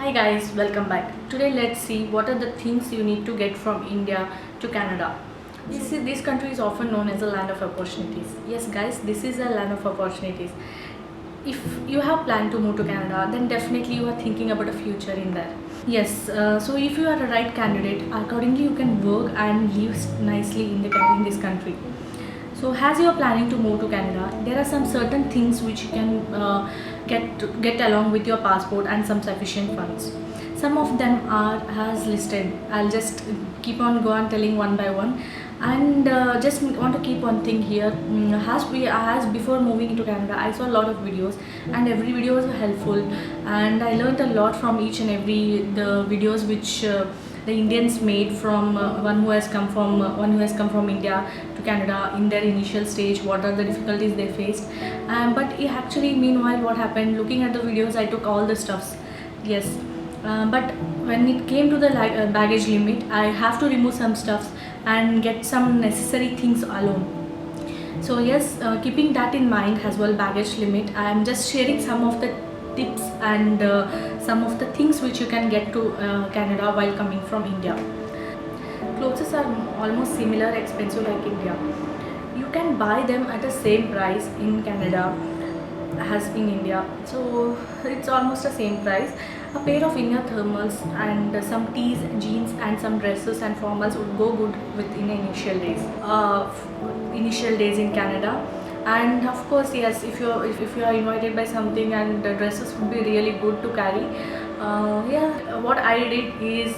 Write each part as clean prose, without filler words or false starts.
Hi guys, welcome back. Today let's see what are the things you need to get from India to Canada. This country is often known as a land of opportunities. Yes guys, this is a land of opportunities. If you have planned to move to Canada, then definitely you are thinking about a future in there. Yes, so if you are the right candidate, accordingly you can work and live nicely in this country. So as you are planning to move to Canada, there are some certain things which you can get along with your passport and some sufficient funds. Some of them are as listed. I'll just keep on go on telling one by one, and just want to keep one thing here. As before moving into Canada, I saw a lot of videos, and every video was helpful, and I learned a lot from each and every the videos which. The Indians made from one who has come from India to Canada in their initial stage. What are the difficulties they faced? But actually, meanwhile, what happened? Looking at the videos, I took all the stuffs. Yes, but when it came to the baggage limit, I have to remove some stuffs and get some necessary things alone. So yes, keeping that in mind as well, baggage limit, I am just sharing some of the tips and some of the things which you can get to Canada while coming from India. Clothes are almost similar expensive like India. You can buy them at the same price in Canada as in India, so it's almost the same price. A pair of inner thermals and some tees, jeans and some dresses and formals would go good within initial days in Canada. And of course, yes, if you are invited by something, and the dresses would be really good to carry. Yeah, what I did is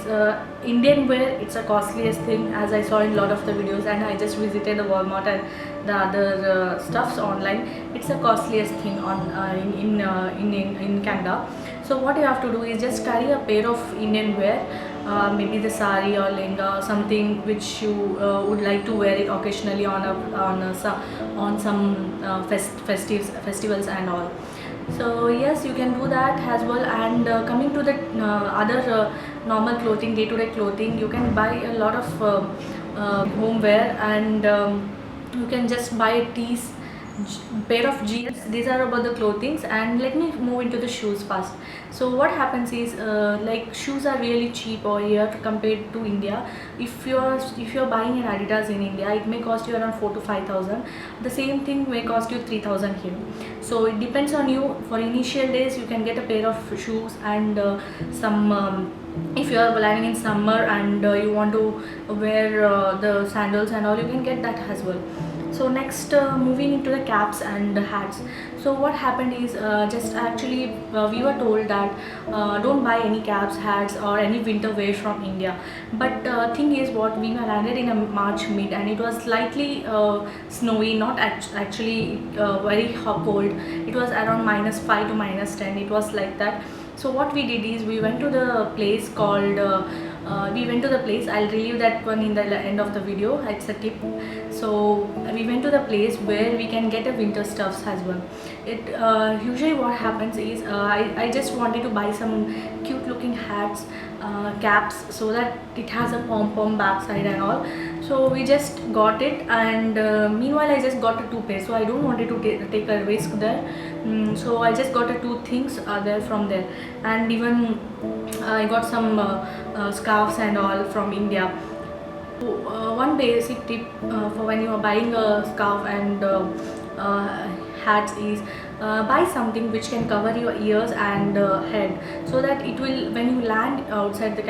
Indian wear. It's a costliest thing, as I saw in a lot of the videos, and I just visited the Walmart and the other stuffs online. It's the costliest thing on in Canada. So what you have to do is just carry a pair of Indian wear, maybe the sari or lehenga, something which you would like to wear it occasionally on some festivals and all. So yes, you can do that as well. And coming to the other normal clothing, day-to-day clothing, you can buy a lot of homeware, and you can just buy tees, pair of jeans. These are about the clothings, and let me move into the shoes first. So what happens is like shoes are really cheap over here compared to India. If you're buying an Adidas in India, it may cost you around 4 to 5,000. The same thing may cost you 3,000 here. So it depends on you. For initial days, you can get a pair of shoes and some if you are planning in summer and you want to wear the sandals and all, you can get that as well. So next, moving into the caps and the hats. So what happened is just actually we were told that don't buy any caps, hats or any winter wear from India. But thing is, what we were landed in a March mid, and it was slightly snowy, not actually very cold. It was around -5 to -10. It was like that. So what we did is we went to the place called I'll relieve that one in the end of the video. It's a tip. So we went to the place where we can get a winter stuffs as well. It usually what happens is I just wanted to buy some cute looking hats, caps, so that it has a pom-pom backside and all. So we just got it, and meanwhile I just got a two pair, so I don't wanted to take a risk there. So I just got a two things there from there, and even I got some scarves and all from India. So, one basic tip for when you are buying a scarf and hats is buy something which can cover your ears and head, so that it will, when you land outside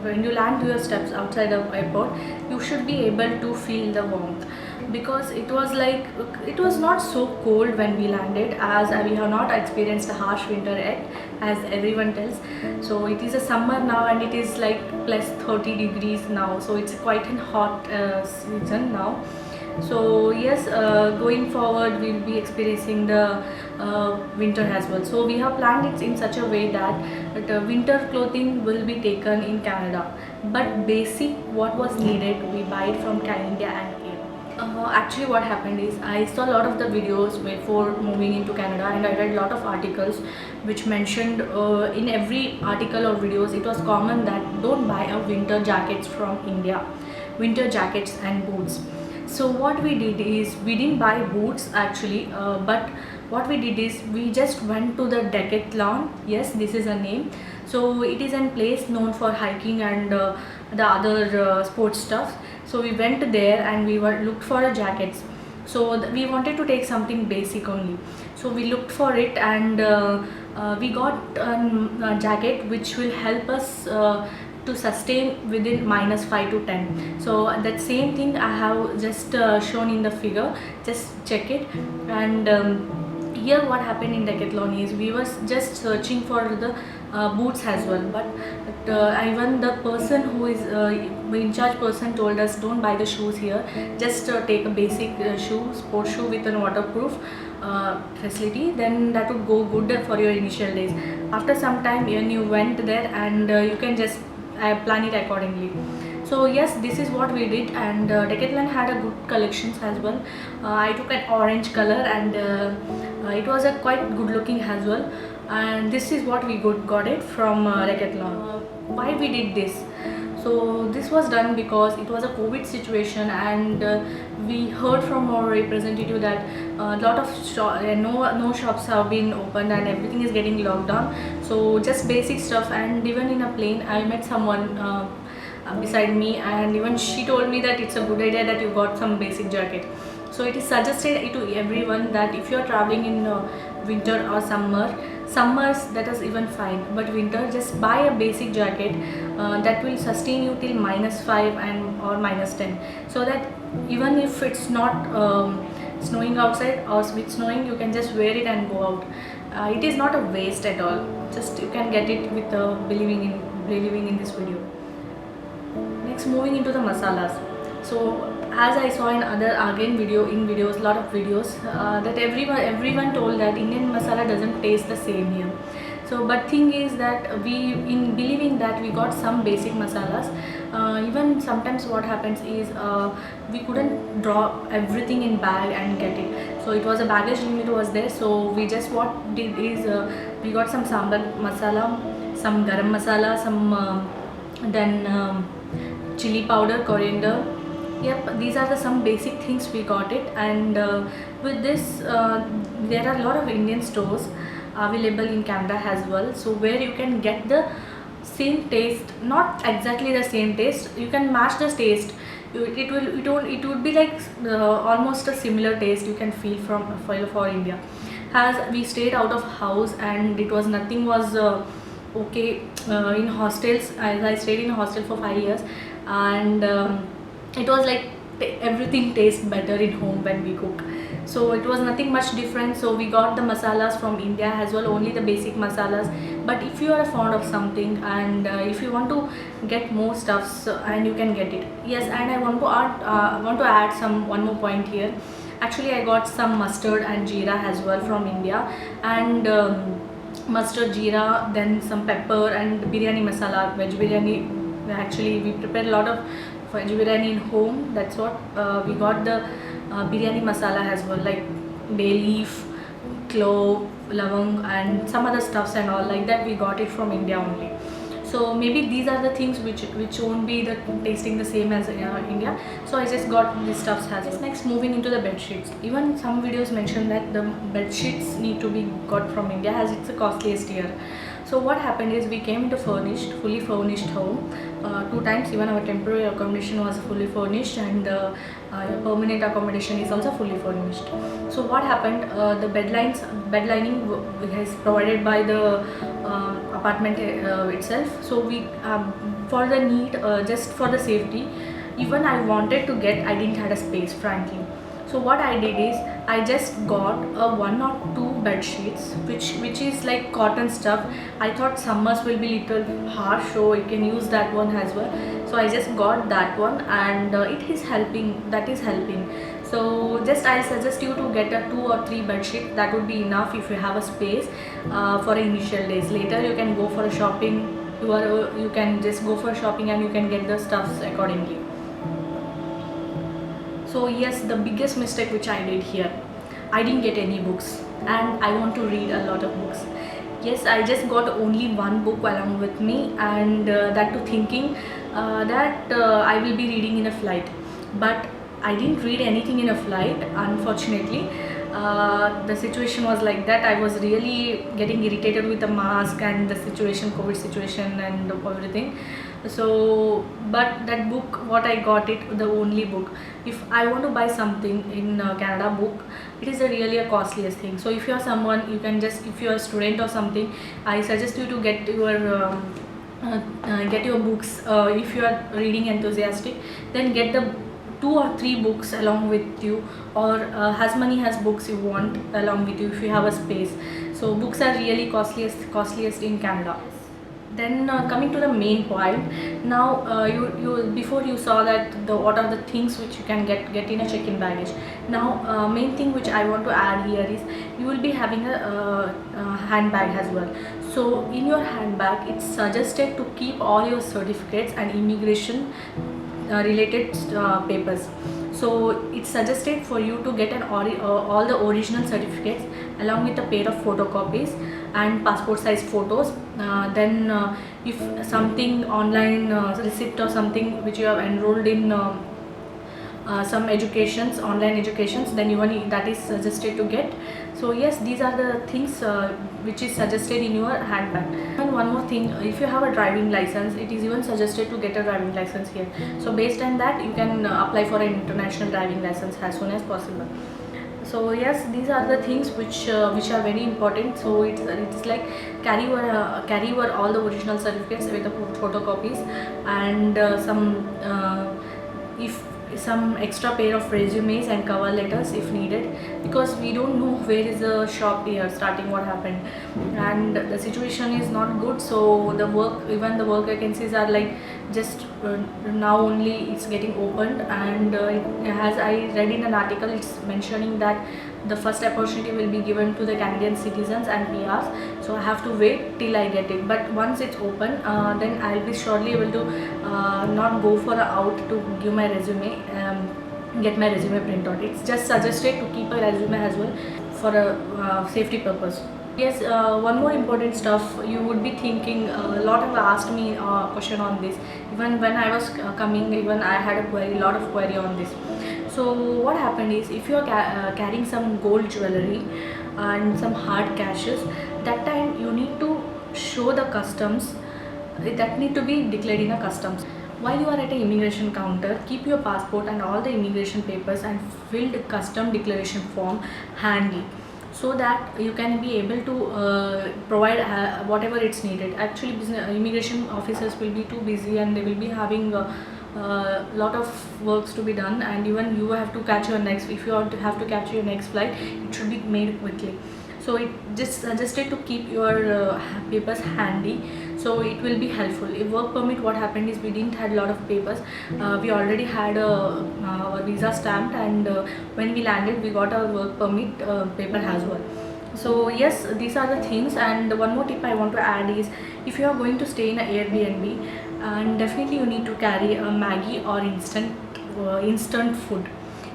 when you land to your steps outside the airport, you should be able to feel the warmth. Because it was not so cold when we landed, as we have not experienced a harsh winter yet, as everyone tells. So it is a summer now, and it is like plus 30 degrees now, so it's quite a hot season now. So yes, going forward we'll be experiencing the winter as well. So we have planned it in such a way that the winter clothing will be taken in Canada, but basic what was needed, we buy it from India and here. Actually what happened is I saw a lot of the videos before moving into Canada, and I read a lot of articles which mentioned in every article or videos it was common that don't buy a winter jackets from India, winter jackets and boots. So what we did is we didn't buy boots actually, but what we did is we just went to the Decathlon. Yes, this is a name. So it is a place known for hiking and the other sports stuff. So we went there and we were looked for jackets. So we wanted to take something basic only. So we looked for it, and we got a jacket which will help us to sustain within -5 to 10. So that same thing I have just shown in the figure. Just check it. And here what happened in Decathlon is we were just searching for the boots as well, but even the person who is in charge person told us, don't buy the shoes here, just take a basic sports shoe with a waterproof facility, then that would go good for your initial days. After some time when you went there, and you can just plan it accordingly. So yes, this is what we did, and Decathlon had a good collections as well. I took an orange color, and it was a quite good looking as well, and this is what we got it from Decathlon. Why we did this? So this was done because it was a COVID situation, and we heard from our representative that a lot of no shops have been opened and everything is getting locked down. So just basic stuff, and even in a plane I met someone beside me, and even she told me that it's a good idea that you got some basic jacket. So it is suggested to everyone that if you are traveling in winter or summers that is even fine, but winter just buy a basic jacket that will sustain you till -5 and or -10, so that even if it's not snowing outside or with snowing, you can just wear it and go out. It is not a waste at all. Just you can get it with believing in this video. Next, moving into the masalas. So as I saw in other videos, lot of videos, that everyone told that Indian masala doesn't taste the same here. So but thing is that we, in believing that we got some basic masalas, even sometimes what happens is we couldn't draw everything in bag and get it. So it was a baggage limit was there. So we just what did is we got some sambar masala, some garam masala, some then chili powder, coriander. Yep, these are the some basic things we got it. And with this there are a lot of Indian stores available in Canada as well, so where you can get the same taste, not exactly the same taste, you can match the taste. It would be like almost a similar taste you can feel for India. As we stayed out of house, and it was nothing was okay in hostels. I stayed in a hostel for 5 years, and it was like everything tastes better in home when we cook. So it was nothing much different. So we got the masalas from India as well, only the basic masalas. But if you are fond of something, and if you want to get more stuffs, and you can get it. Yes, and I want to add one more point here. Actually, I got some mustard and jeera as well from India, and mustard, jeera, then some pepper and biryani masala, veg biryani. Actually, we prepared a lot of veg biryani in home. That's what we got the biryani masala as well, like bay leaf, clove, lavang, and some other stuffs and all like that. We got it from India only. So maybe these are the things which won't be the tasting the same as India. So I just got these stuffs as well. Next, moving into the bed sheets. Even some videos mention that the bed sheets need to be got from India as it's the costliest here. So what happened is we came into fully furnished home 2 times. Even our temporary accommodation was fully furnished, and permanent accommodation is also fully furnished. So what happened? The bed lining is provided by the apartment itself. So we for the need, just for the safety, even I wanted to get, I didn't have a space, frankly. So what I did is I just got a 1 or 2 bed sheets which is like cotton stuff. I thought summers will be little harsh, so I can use that one as well. So I just got that one, and it is helping. That is helping. So just I suggest you to get a 2 or 3 bed sheet. That would be enough if you have a space for initial days. Later you can go for a shopping. You can just go for shopping and you can get the stuffs accordingly. So yes, the biggest mistake which I did here, I didn't get any books, and I want to read a lot of books. Yes, I just got only 1 book along with me, and that too thinking that I will be reading in a flight. But I didn't read anything in a flight, unfortunately. The situation was like that. I was really getting irritated with the mask and the situation, COVID situation and everything. So but that book, what I got it, the only book, if I want to buy something in Canada, book, it is a really a costliest thing. So if you are someone, you can just, if you are a student or something, I suggest you to get your books. If you are reading enthusiastic, then get the 2 or 3 books along with you, or as many as books you want along with you if you have a space. So books are really costliest in Canada. Then coming to the main point, now you before you saw that the what are the things which you can get in a check-in baggage. Now main thing which I want to add here is you will be having a handbag as well. So in your handbag, it's suggested to keep all your certificates and immigration related papers. So it's suggested for you to get all the original certificates along with a pair of photocopies and passport size photos. Then if something online receipt or something which you have enrolled in some educations, online educations, then even that is suggested to get. So yes, these are the things which is suggested in your handbag. And one more thing, if you have a driving license, it is even suggested to get a driving license here. So based on that, you can apply for an international driving license as soon as possible. So yes, these are the things which are very important. So it's like carry over all the original certificates with the photocopies, and if some extra pair of resumes and cover letters if needed, because we don't know where is the shop here starting, what happened, and the situation is not good. So even the work vacancies are like just now only it's getting opened, and as I read in an article, it's mentioning that the first opportunity will be given to the Canadian citizens and PRs. So I have to wait till I get it. But once it's open, then I'll be surely able to not go for a out to give my resume, get my resume print out. It's just suggested to keep a resume as well for a safety purpose. Yes, one more important stuff you would be thinking. A lot have asked me a question on this. Even when I was coming, even I had a lot of query on this. So what happened is, if you are carrying some gold jewelry and some hard cashes, that time you need to show the customs. That need to be declared in a customs. While you are at an immigration counter, keep your passport and all the immigration papers and filled custom declaration form handy, so that you can be able to provide whatever it's needed. Actually, immigration officers will be too busy and they will be having lot of works to be done, and even you have to catch your next, if you have to catch your next flight, it should be made quickly. So it just suggested to keep your papers handy, so it will be helpful. If work permit, what happened is we didn't had a lot of papers. We already had a visa stamped, and when we landed we got our work permit paper as well. So yes, these are the things. And one more tip I want to add is, if you are going to stay in an Airbnb, and definitely you need to carry a Maggie or instant food.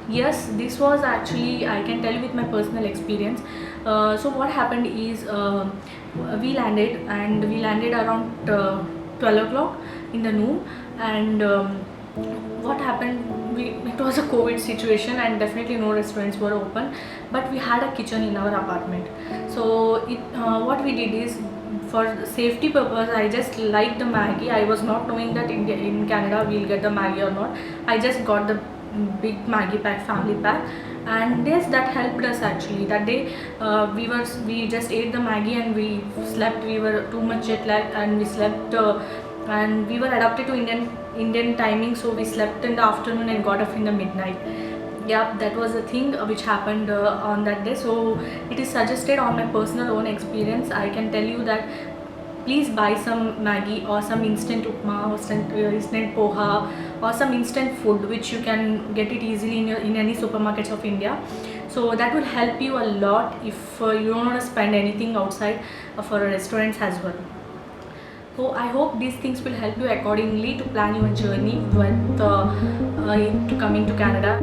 Yes, this was actually, I can tell you with my personal experience. So what happened is, we landed around 12 o'clock in the noon, and what happened, it was a COVID situation and definitely no restaurants were open, but we had a kitchen in our apartment. So what we did is, for safety purpose, I just liked the Maggie. I was not knowing that in Canada we'll get the Maggie or not. I just got the big Maggie pack, family pack, and yes, that helped us actually. That day we just ate the Maggie and we slept. We were too much jet lagged and we slept, and we were adapted to Indian timing, so we slept in the afternoon and got up in the midnight. Yeah, that was the thing which happened on that day. So it is suggested on my personal own experience. I can tell you that please buy some Maggie or some instant upma or instant poha or some instant food which you can get it easily in any supermarkets of India. So that will help you a lot if you don't want to spend anything outside for restaurants as well. So I hope these things will help you accordingly to plan your journey with to coming to Canada.